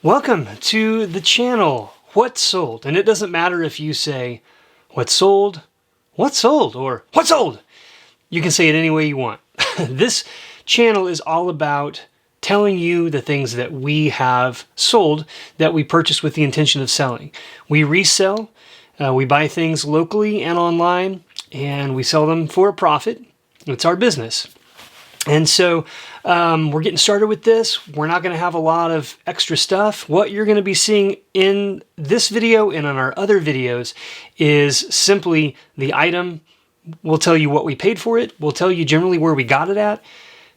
Welcome to the channel, What's Sold? And it doesn't matter if you say, what's sold, or what's sold? You can say it any way you want. This channel is all about telling you the things that we have sold that we purchased with the intention of selling. We resell, we buy things locally and online, and we sell them for a profit. It's our business. And so we're getting started with this. We're not going to have a lot of extra stuff. What you're going to be seeing in this video and on our other videos is simply the item. We'll tell you what we paid for it. We'll tell you generally where we got it at,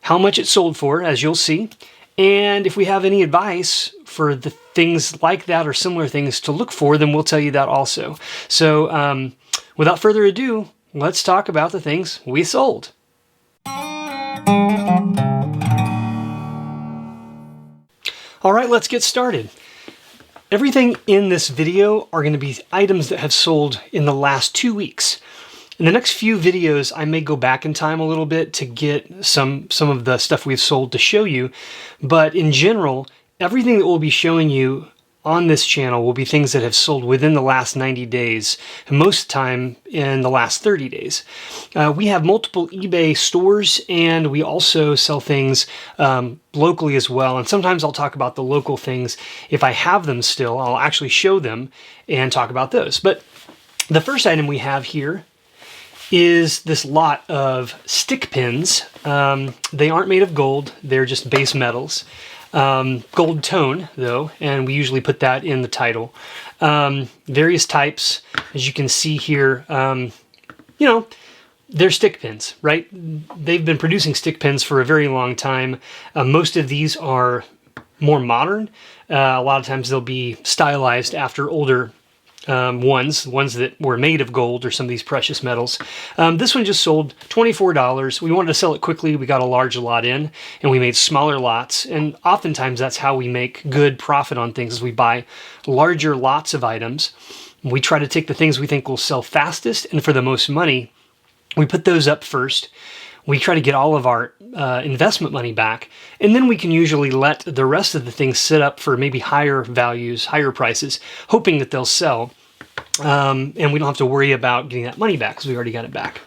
how much it sold for, as you'll see. And if we have any advice for the things like that or similar things to look for, then we'll tell you that also. So without further ado, let's talk about the things we sold. All right, let's get started. Everything in this video are going to be items that have sold in the last 2 weeks. In the next few videos, I may go back in time a little bit to get some of the stuff we've sold to show you. But in general, everything that we'll be showing you on this channel will be things that have sold within the last 90 days, and most of the time in the last 30 days. We have multiple eBay stores, and we also sell things locally as well. And sometimes I'll talk about the local things. If I have them still, I'll actually show them and talk about those. But the first item we have here is this lot of stick pins. They aren't made of gold, they're just base metals. Gold tone though, and we usually put that in the title. Various types, as you can see here, you know, they're stick pins, right? They've been producing stick pins for a very long time. Most of these are more modern. A lot of times they'll be stylized after older ones that were made of gold or some of these precious metals. This one just sold $24. We wanted to sell it quickly. We got a large lot in, and we made smaller lots. And oftentimes that's how we make good profit on things, is we buy larger lots of items. We try to take the things we think will sell fastest and for the most money. We put those up first. We try to get all of our investment money back, and then we can usually let the rest of the things sit up for maybe higher values, higher prices, hoping that they'll sell, and we don't have to worry about getting that money back because we already got it back.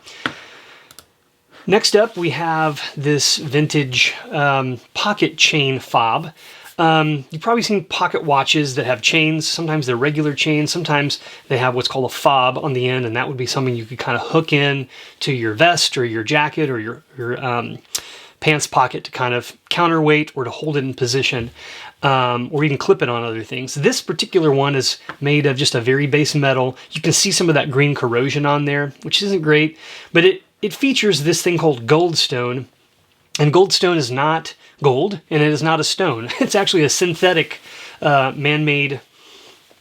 Next up, we have this vintage pocket chain fob. You've probably seen pocket watches that have chains. Sometimes they're regular chains. Sometimes they have what's called a fob on the end, and that would be something you could kind of hook in to your vest or your jacket or your pants pocket to kind of counterweight or to hold it in position, or even clip it on other things. This particular one is made of just a very base metal. You can see some of that green corrosion on there, which isn't great, but it features this thing called goldstone. And goldstone is not gold, and it is not a stone. It's actually a synthetic, man-made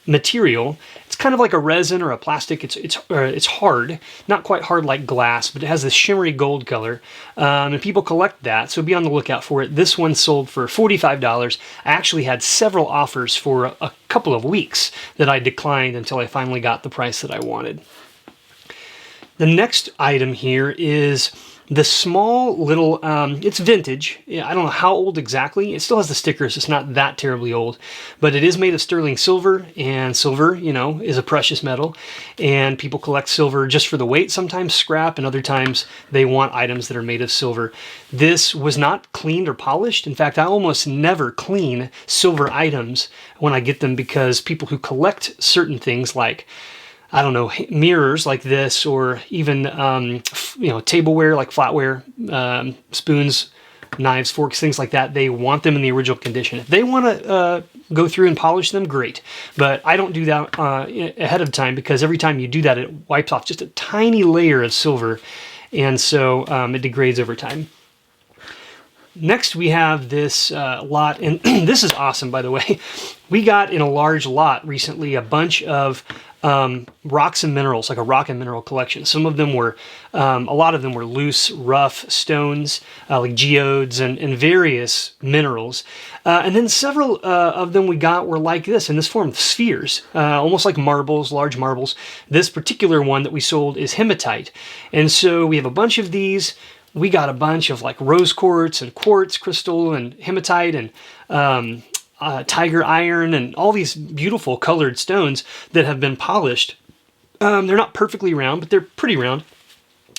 material. It's kind of like a resin or a plastic. It's hard, not quite hard like glass, but it has this shimmery gold color, and people collect that, so be on the lookout for it. This one sold for $45. I actually had several offers for a couple of weeks that I declined until I finally got the price that I wanted. The next item here is the small little, it's vintage. I don't know how old exactly. It still has the stickers. It's not that terribly old, but it is made of sterling silver, and silver, you know, is a precious metal, and people collect silver just for the weight, sometimes scrap, and other times they want items that are made of silver. This was not cleaned or polished. In fact, I almost never clean silver items when I get them, because people who collect certain things like, I don't know, mirrors like this, or even, you know, tableware like flatware, spoons, knives, forks, things like that. They want them in the original condition. If they want to go through and polish them, great. But I don't do that ahead of time, because every time you do that, it wipes off just a tiny layer of silver, and so it degrades over time. Next, we have this lot, and this is awesome, by the way. We got in a large lot recently a bunch of rocks and minerals, like a rock and mineral collection. Some of them were, a lot of them were loose, rough stones, like geodes and various minerals. And then several of them we got were like this, in this form of spheres, almost like marbles, large marbles. This particular one that we sold is hematite. And so we have a bunch of these. We got a bunch of like rose quartz and quartz crystal and hematite and tiger iron and all these beautiful colored stones that have been polished. They're not perfectly round, but they're pretty round.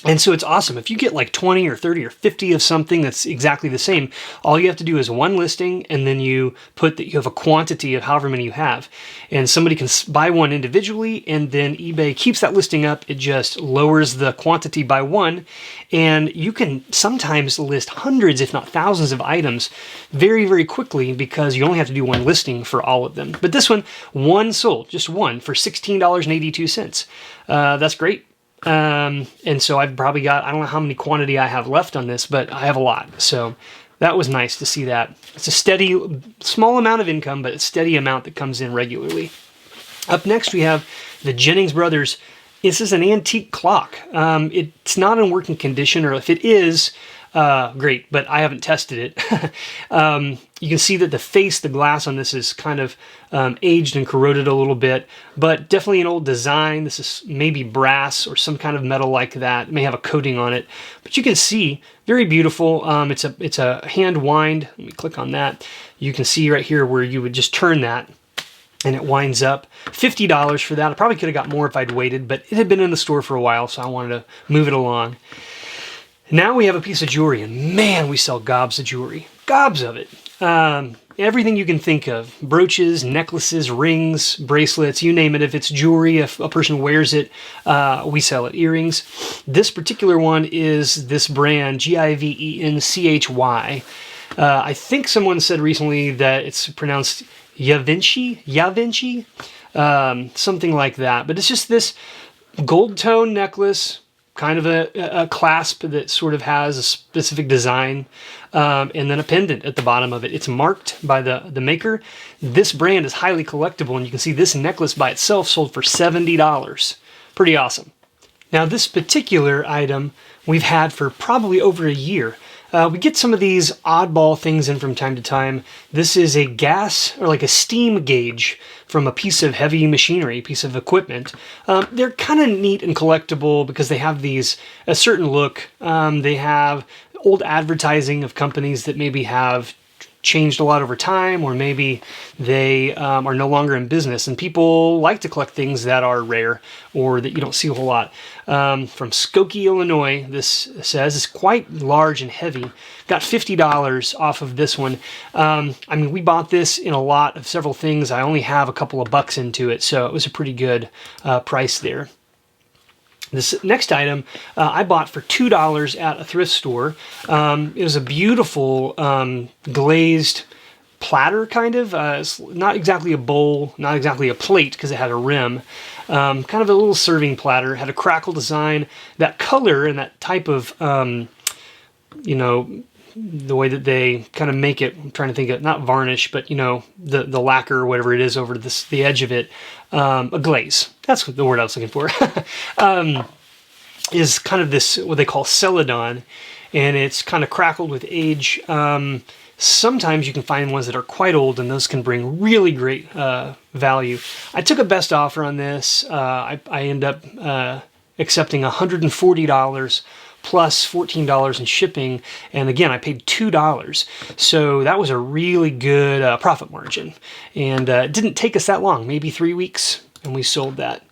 And so it's awesome. If you get like 20 or 30 or 50 of something that's exactly the same, all you have to do is one listing, and then you put that you have a quantity of however many you have. And somebody can buy one individually, and then eBay keeps that listing up. It just lowers the quantity by one. And you can sometimes list hundreds, if not thousands of items very, very quickly because you only have to do one listing for all of them. But this one sold, just one, for $16.82. That's great. And so I've probably got, I don't know how many quantity I have left on this, but I have a lot. So that was nice to see that. It's a steady, small amount of income, but a steady amount that comes in regularly. Up next, we have the Jennings Brothers. This is an antique clock. It's not in working condition, or if it is, great, but I haven't tested it. You can see that the face, the glass on this is kind of aged and corroded a little bit, but definitely an old design. This is maybe brass or some kind of metal like that. It may have a coating on it, but you can see, very beautiful. It's a hand wind. Let me click on that. You can see right here where you would just turn that and it winds up. $50 for that. I probably could have got more if I'd waited, but it had been in the store for a while, so I wanted to move it along. Now we have a piece of jewelry, and man, we sell gobs of jewelry. Gobs of it. Everything you can think of. Brooches, necklaces, rings, bracelets, you name it. If it's jewelry, if a person wears it, we sell it. Earrings. This particular one is this brand, Givenchy. I think someone said recently that it's pronounced Givenchy, something like that. But it's just this gold tone necklace, kind of a clasp that sort of has a specific design, and then a pendant at the bottom of it. It's marked by the maker. This brand is highly collectible, and you can see this necklace by itself sold for $70. Pretty awesome. Now, this particular item we've had for probably over a year. We get some of these oddball things in from time to time. This is a gas, or like a steam gauge from a piece of heavy machinery, a piece of equipment. They're kind of neat and collectible because they have a certain look. They have old advertising of companies that maybe have changed a lot over time, or maybe they are no longer in business, and people like to collect things that are rare or that you don't see a whole lot. From Skokie, Illinois, this says it's quite large and heavy. Got $50 off of this one. I mean, we bought this in a lot of several things. I only have a couple of bucks into it, so it was a pretty good price there. This next item I bought for $2 at a thrift store. It was a beautiful glazed platter, kind of. It's not exactly a bowl, not exactly a plate because it had a rim. Kind of a little serving platter. Had a crackle design. That color and that type of, the way that they kind of make it, I'm trying to think of, not varnish, but, the lacquer or whatever it is over the edge of it, a glaze. That's the word I was looking for. Is kind of this, what they call Celadon, and it's kind of crackled with age. Sometimes you can find ones that are quite old, and those can bring really great value. I took a best offer on this. I end up accepting $140 plus $14 in shipping, and again, I paid $2. So that was a really good profit margin, and it didn't take us that long, maybe 3 weeks, and we sold that.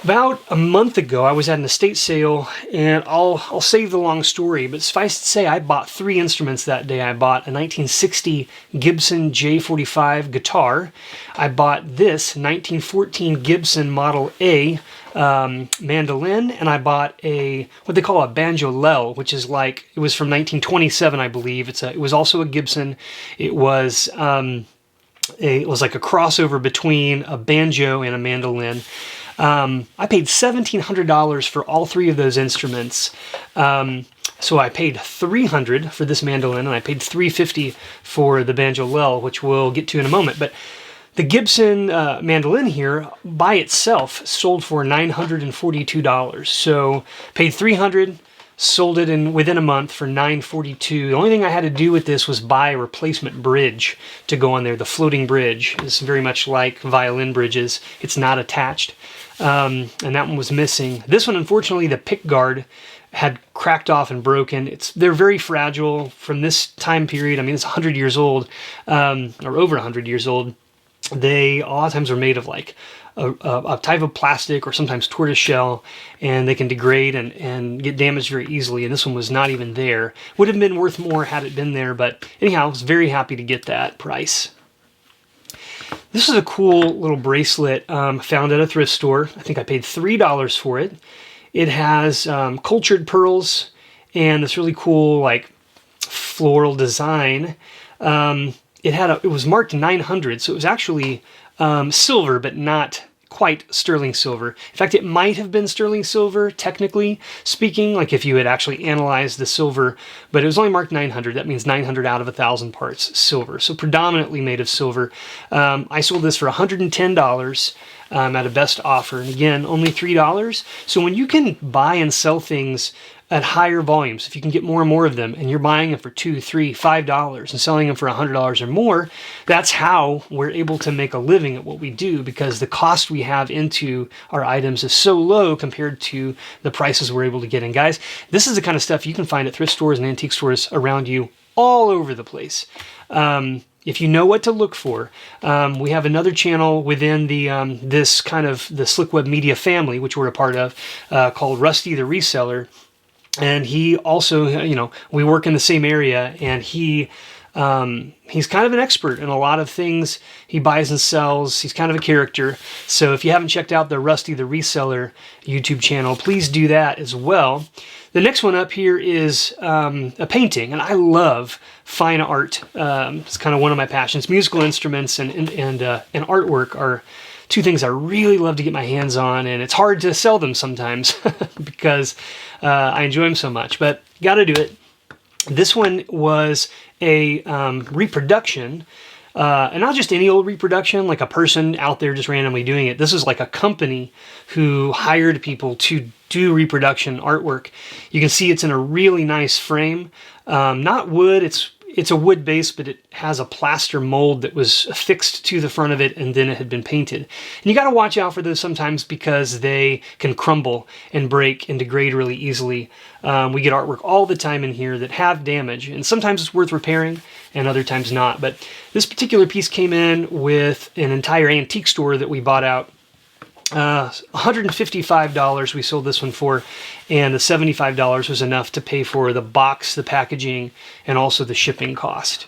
About a month ago, I was at an estate sale, and I'll save the long story, but suffice to say, I bought 3 instruments that day. I bought a 1960 Gibson J45 guitar. I bought this 1914 Gibson Model A mandolin, and I bought what they call a Banjo lel, which is like, it was from 1927, I believe. It was also a Gibson. It was like a crossover between a banjo and a mandolin. I paid $1,700 for all 3 of those instruments. So I paid $300 for this mandolin, and I paid $350 for the banjo lel, which we'll get to in a moment. But the Gibson mandolin here by itself sold for $942. So paid $300, sold it within a month for $942. The only thing I had to do with this was buy a replacement bridge to go on there. The floating bridge is very much like violin bridges. It's not attached. And that one was missing. This one, unfortunately, the pick guard had cracked off and broken. They're very fragile from this time period. I mean, it's 100 years old, or over 100 years old. They a lot of times are made of like a type of plastic or sometimes tortoise shell, and they can degrade and get damaged very easily. And this one was not even there. Would have been worth more had it been there, but anyhow, I was very happy to get that price. This is a cool little bracelet found at a thrift store. I think I paid $3 for it. It has cultured pearls and this really cool like floral design. It was marked 900, so it was actually silver, but not quite sterling silver. In fact, it might have been sterling silver, technically speaking, like if you had actually analyzed the silver, but it was only marked 900. That means 900 out of 1,000 parts silver, so predominantly made of silver. I sold this for $110 at a best offer, and again, only $3. So when you can buy and sell things at higher volumes, if you can get more and more of them, and you're buying them for $2, $3, $5 and selling them for $100 or more, that's how we're able to make a living at what we do, because the cost we have into our items is so low compared to the prices we're able to get in. Guys, this is the kind of stuff you can find at thrift stores and antique stores around you all over the place. If you know what to look for, we have another channel within the this kind of the Slick Web Media family, which we're a part of, called Rusty the Reseller. And he also, you know, we work in the same area, and he's kind of an expert in a lot of things he buys and sells. He's kind of a character. So if you haven't checked out the Rusty the Reseller YouTube channel, please do that as well. The next one up here is a painting, and I love fine art. It's kind of one of my passions. Musical instruments and artwork are two things I really love to get my hands on, and it's hard to sell them sometimes because I enjoy them so much, but gotta do it. This one was a reproduction, and not just any old reproduction, like a person out there just randomly doing it. This is like a company who hired people to do reproduction artwork. You can see it's in a really nice frame. Not wood, it's a wood base, but it has a plaster mold that was affixed to the front of it, and then it had been painted. And you got to watch out for those sometimes because they can crumble and break and degrade really easily. We get artwork all the time in here that have damage, and sometimes it's worth repairing and other times not. But this particular piece came in with an entire antique store that we bought out. $155 we sold this one for, and the $75 was enough to pay for the box, the packaging, and also the shipping cost.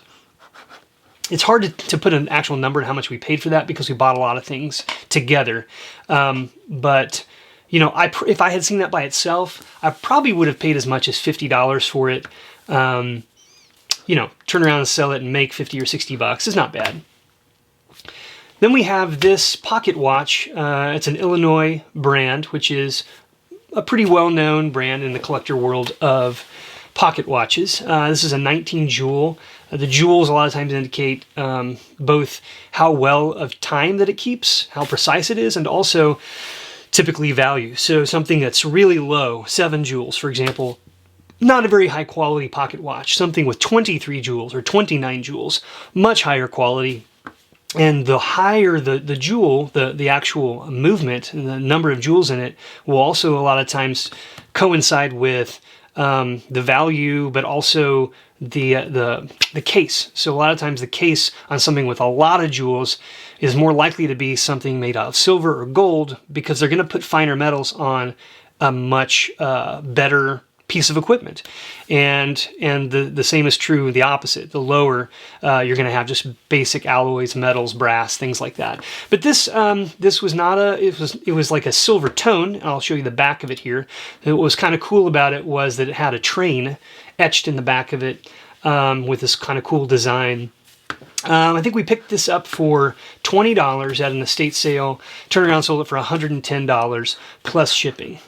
It's hard to put an actual number on how much we paid for that because we bought a lot of things together. But you know, if I had seen that by itself, I probably would have paid as much as $50 for it. You know, turn around and sell it and make 50 or 60 bucks is not bad. Then we have this pocket watch. It's an Illinois brand, which is a pretty well-known brand in the collector world of pocket watches. This is a 19 jewel. The jewels a lot of times indicate both how well of time that it keeps, how precise it is, and also typically value. So something that's really low, 7 jewels, for example, not a very high quality pocket watch. Something with 23 jewels or 29 jewels, much higher quality. And the higher the jewel, the actual movement and the number of jewels in it will also a lot of times coincide with the value, but also the case. So a lot of times the case on something with a lot of jewels is more likely to be something made out of silver or gold, because they're going to put finer metals on a much better piece of equipment. And the same is true the opposite. The lower, you're going to have just basic alloys, metals, brass, things like that. But this was not it was like a silver tone, and I'll show you the back of it here. And what was kind of cool about it was that it had a train etched in the back of it with this kind of cool design. I think we picked this up for $20 at an estate sale, turned around and sold it for $110 plus shipping.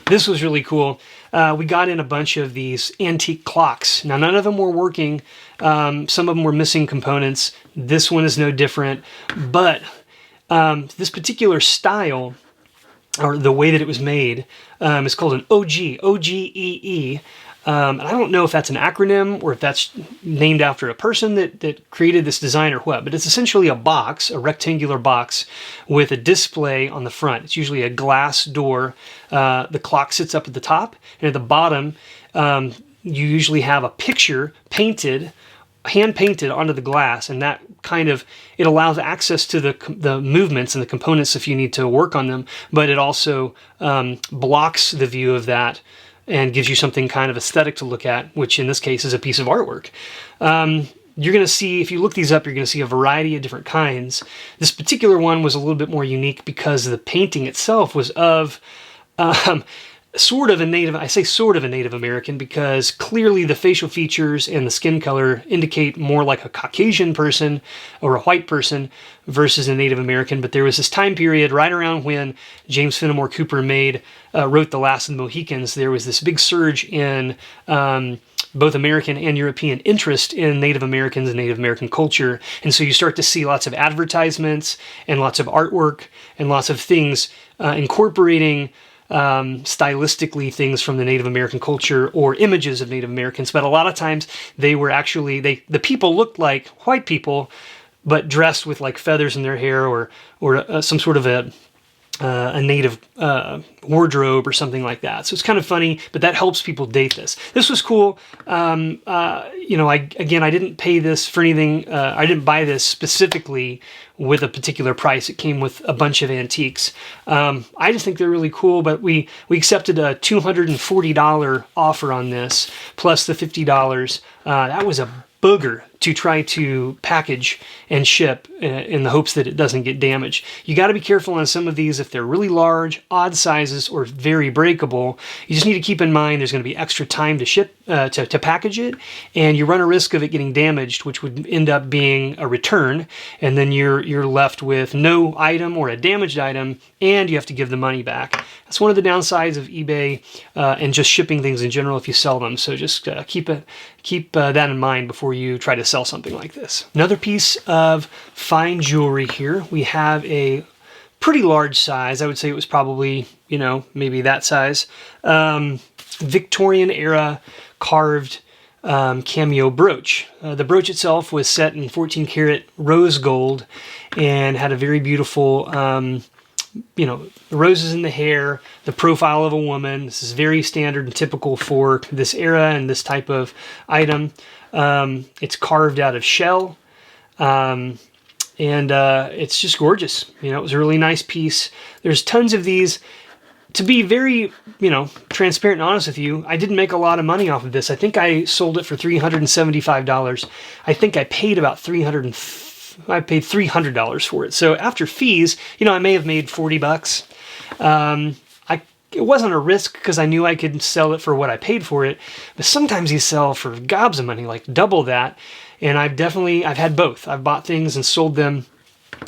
This was really cool. We got in a bunch of these antique clocks. Now, none of them were working. Some of them were missing components. This one is no different. But this particular style, or the way that it was made, is called an Ogee, O-G-E-E. And I don't know if that's an acronym or if that's named after a person that created this design or what, but it's essentially a box, a rectangular box with a display on the front. It's usually a glass door. The clock sits up at the top, and at the bottom, you usually have a picture painted, hand painted onto the glass, and that kind of, it allows access to the movements and the components if you need to work on them, but it also blocks the view of that and gives you something kind of aesthetic to look at, which in this case is a piece of artwork. You're going to see, if you look these up, you're going to see a variety of different kinds. This particular one was a little bit more unique because the painting itself was of sort of a Native, I say sort of a Native American because clearly the facial features and the skin color indicate more like a Caucasian person or a white person versus a Native American. But there was this time period right around when James Fenimore Cooper wrote The Last of the Mohicans. There was this big surge in both American and European interest in Native Americans and Native American culture. And so you start to see lots of advertisements and lots of artwork and lots of things incorporating stylistically things from the Native American culture or images of Native Americans, but a lot of times they were actually, the people looked like white people, but dressed with like feathers in their hair or some sort of a native wardrobe or something like that. So it's kind of funny, but that helps people date this. This was cool. You know, I didn't pay this for anything. I didn't buy this specifically with a particular price. It came with a bunch of antiques. I just think they're really cool, but we accepted a $240 offer on this, plus the $50. That was a booger to try to package and ship in the hopes that it doesn't get damaged. You got to be careful on some of these if they're really large, odd sizes, or very breakable. You just need to keep in mind there's going to be extra time to ship, to package it, and you run a risk of it getting damaged, which would end up being a return, and then you're left with no item or a damaged item, and you have to give the money back. That's one of the downsides of eBay and just shipping things in general if you sell them. So just keep that in mind before you try to sell something like this. Another piece of fine jewelry here. We have a pretty large size. I would say it was probably, you know, maybe that size. Victorian era carved cameo brooch. The brooch itself was set in 14 karat rose gold and had a very beautiful you know, the roses in the hair, the profile of a woman. This is very standard and typical for this era and this type of item. It's carved out of shell, and it's just gorgeous. You know, it was a really nice piece. There's tons of these. To be very, you know, transparent and honest with you, I didn't make a lot of money off of this. I think I sold it for $375. I think I paid about I paid $300 for it. So after fees, you know, I may have made $40. It wasn't a risk because I knew I could sell it for what I paid for it. But sometimes you sell for gobs of money, like double that. And I've had both. I've bought things and sold them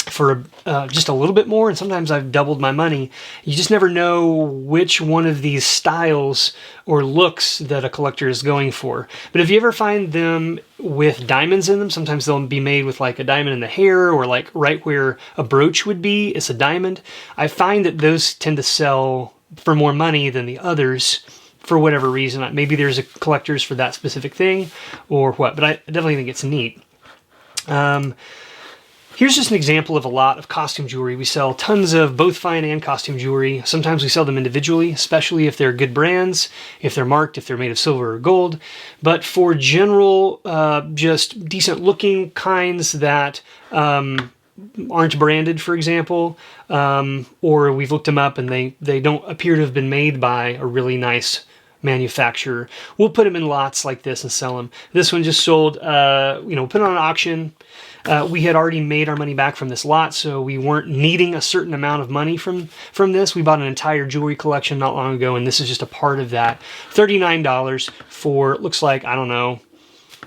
for just a little bit more, and sometimes I've doubled my money. You just never know which one of these styles or looks that a collector is going for. But if you ever find them with diamonds in them, sometimes they'll be made with like a diamond in the hair or like right where a brooch would be, it's a diamond. I find that those tend to sell for more money than the others for whatever reason. Maybe there's a collectors for that specific thing or what, but I definitely think it's neat. Here's just an example of a lot of costume jewelry. We sell tons of both fine and costume jewelry. Sometimes we sell them individually, especially if they're good brands, if they're marked, if they're made of silver or gold. But for general, just decent looking kinds that aren't branded, for example, or we've looked them up and they don't appear to have been made by a really nice manufacturer, we'll put them in lots like this and sell them. This one just sold, you know, put it on an auction. We had already made our money back from this lot, so we weren't needing a certain amount of money from this. We bought an entire jewelry collection not long ago, and this is just a part of that. $39 for, looks like, I don't know,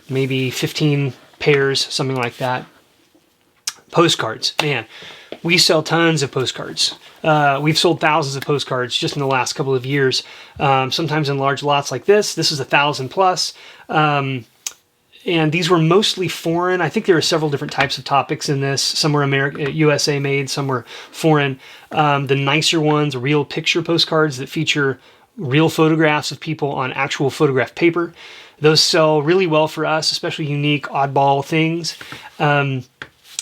maybe 15 pairs, something like that. Postcards, man, we sell tons of postcards. We've sold thousands of postcards just in the last couple of years, sometimes in large lots like this. This is 1,000 plus. And these were mostly foreign. I think there are several different types of topics in this. Some were USA made, some were foreign. The nicer ones, real picture postcards that feature real photographs of people on actual photograph paper. Those sell really well for us, especially unique, oddball things.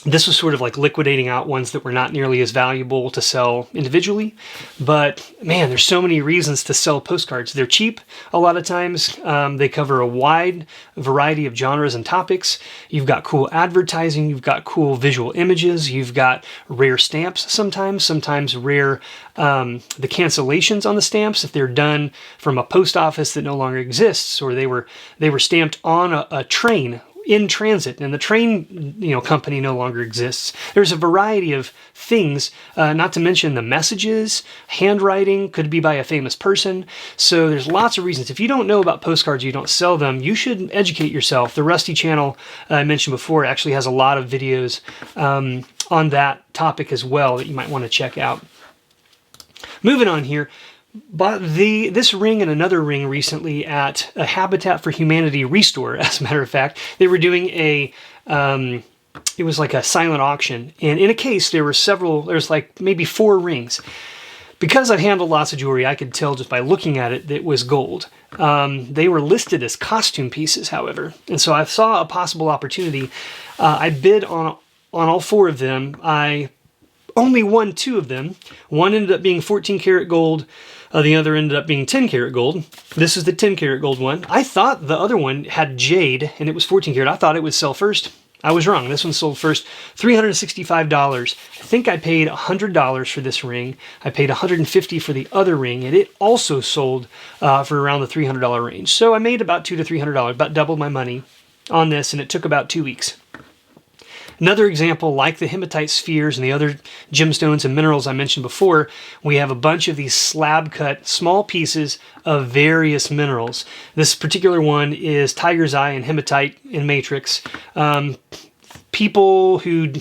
This was sort of like liquidating out ones that were not nearly as valuable to sell individually. But man, there's so many reasons to sell postcards. They're cheap a lot of times. They cover a wide variety of genres and topics. You've got cool advertising. You've got cool visual images. You've got rare stamps sometimes rare the cancellations on the stamps if they're done from a post office that no longer exists, or they were stamped on a train in transit, and the train, company no longer exists. There's a variety of things, not to mention the messages, handwriting, could be by a famous person. So there's lots of reasons. If you don't know about postcards, you don't sell them, you should educate yourself. The Rusty channel I mentioned before actually has a lot of videos on that topic as well that you might want to check out. Moving on here, bought this ring and another ring recently at a Habitat for Humanity restore. As a matter of fact, they were doing it was like a silent auction, and in a case there's like maybe 4 rings. Because I've handled lots of jewelry, I could tell just by looking at it that it was gold. They were listed as costume pieces, however, and so I saw a possible opportunity. I bid on all 4 of them. I only won 2 of them. One ended up being 14 karat gold. The other ended up being 10 karat gold. This is the 10 karat gold one. I thought the other one had jade and it was 14 karat. I thought it would sell first. I was wrong. This one sold first. $365. I think I paid $100 for this ring. I paid $150 for the other ring, and it also sold for around the $300 range. So I made about $200 to $300, about double my money on this, and it took about 2 weeks. Another example, like the hematite spheres and the other gemstones and minerals I mentioned before, we have a bunch of these slab cut small pieces of various minerals. This particular one is tiger's eye and hematite in matrix. People who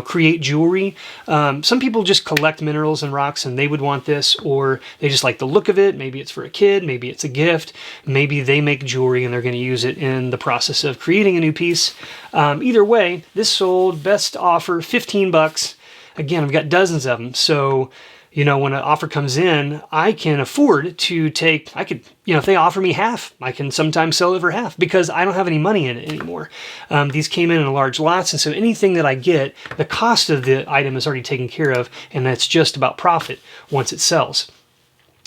create jewelry, some people just collect minerals and rocks and they would want this, or they just like the look of it. Maybe it's for a kid, maybe it's a gift, maybe they make jewelry and they're going to use it in the process of creating a new piece. Either way, this sold best offer $15. Again, I've got dozens of them, so when an offer comes in, I can afford to take, if they offer me half, I can sometimes sell it for half because I don't have any money in it anymore. These came in large lots, and so anything that I get, the cost of the item is already taken care of, and that's just about profit once it sells.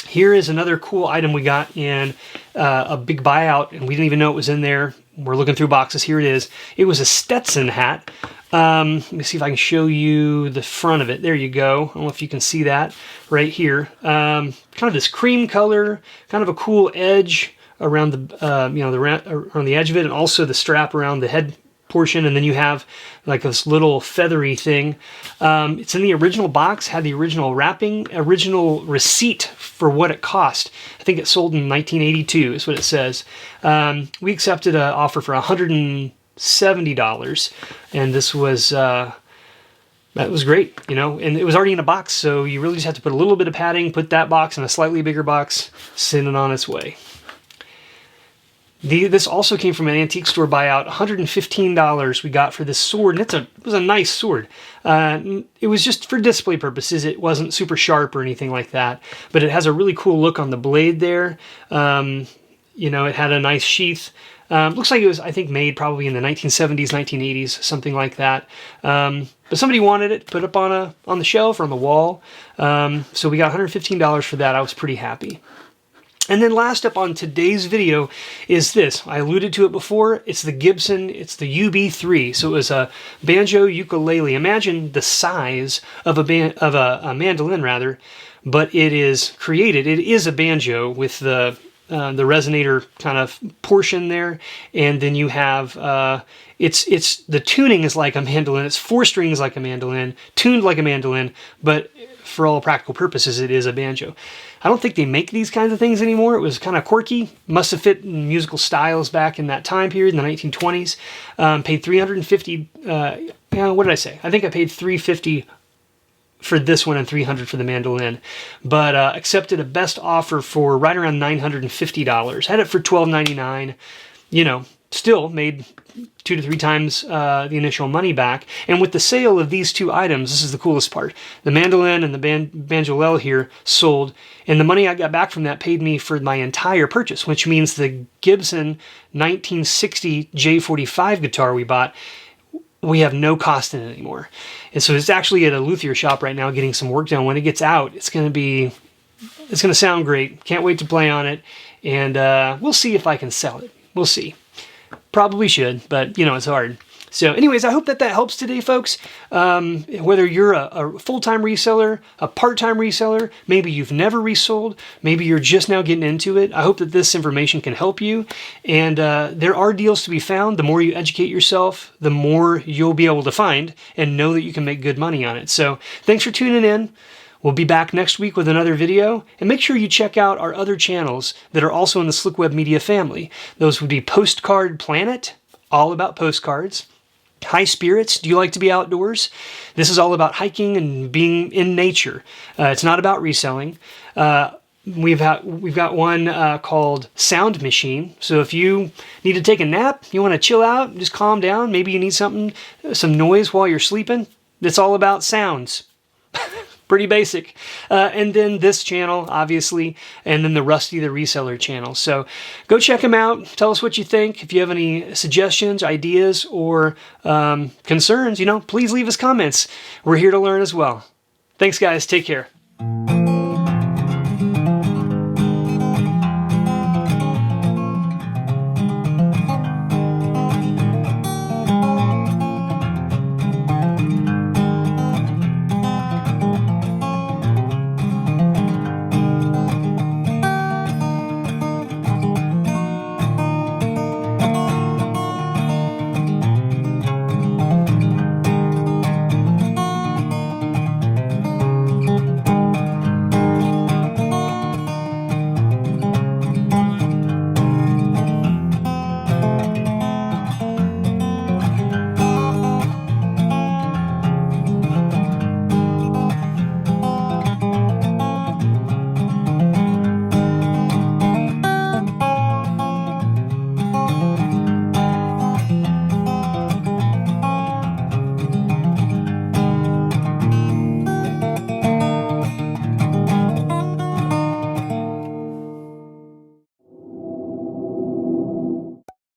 Here is another cool item we got in a big buyout, and we didn't even know it was in there. We're looking through boxes. Here it is. It was a Stetson hat. Let me see if I can show you the front of it. There you go. I don't know if you can see that right here. Kind of this cream color, kind of a cool edge around the around the edge of it, and also the strap around the head portion, and then you have like this little feathery thing. It's in the original box, had the original wrapping, original receipt for what it cost. I think it sold in 1982 is what it says. We accepted an offer for $170, and this was that was great, and it was already in a box, so you really just have to put a little bit of padding, put that box in a slightly bigger box, send it on its way. This also came from an antique store buyout. $115 we got for this sword, and it was a nice sword. It was just for display purposes. It wasn't super sharp or anything like that, but it has a really cool look on the blade there. It had a nice sheath. Looks like it was, I think, made probably in the 1970s, 1980s, something like that. But somebody wanted it, put up on the shelf or on the wall. So we got $115 for that. I was pretty happy. And then last up on today's video is this. I alluded to it before. It's the Gibson. It's the UB3. So it was a banjo ukulele. Imagine the size of a mandolin, rather, but it is created. It is a banjo with the resonator kind of portion there, and then you have it's the tuning is like a mandolin. It's 4 strings like a mandolin, tuned like a mandolin, but for all practical purposes, it is a banjo. I don't think they make these kinds of things anymore. It was kind of quirky. Must have fit in musical styles back in that time period in the 1920s. Paid $350. What did I say? I think I paid $350 for this one and $300 for the mandolin, but accepted a best offer for right around $950. Had it for $12.99. still made 2 to 3 times the initial money back. And with the sale of these 2 items, this is the coolest part. The mandolin and the banjo here sold, and the money I got back from that paid me for my entire purchase, which means the Gibson 1960 J45 guitar we bought, we have no cost in it anymore. And so it's actually at a luthier shop right now getting some work done. When it gets out, it's going to sound great. Can't wait to play on it. And we'll see if I can sell it. We'll see. Probably should, but you know, it's hard. So anyways, I hope that helps today, folks. Whether you're a full-time reseller, a part-time reseller, maybe you've never resold, maybe you're just now getting into it, I hope that this information can help you. And there are deals to be found. The more you educate yourself, the more you'll be able to find and know that you can make good money on it. So thanks for tuning in. We'll be back next week with another video, and make sure you check out our other channels that are also in the Slick Web Media family. Those would be Postcard Planet, all about postcards. High Spirits, do you like to be outdoors? This is all about hiking and being in nature. It's not about reselling. We've got one called Sound Machine. So if you need to take a nap, you want to chill out, just calm down, maybe you need some noise while you're sleeping, it's all about sounds. Pretty basic. And then this channel, obviously, and then the Rusty the Reseller channel. So go check them out. Tell us what you think. If you have any suggestions, ideas, or concerns, please leave us comments. We're here to learn as well. Thanks, guys. Take care.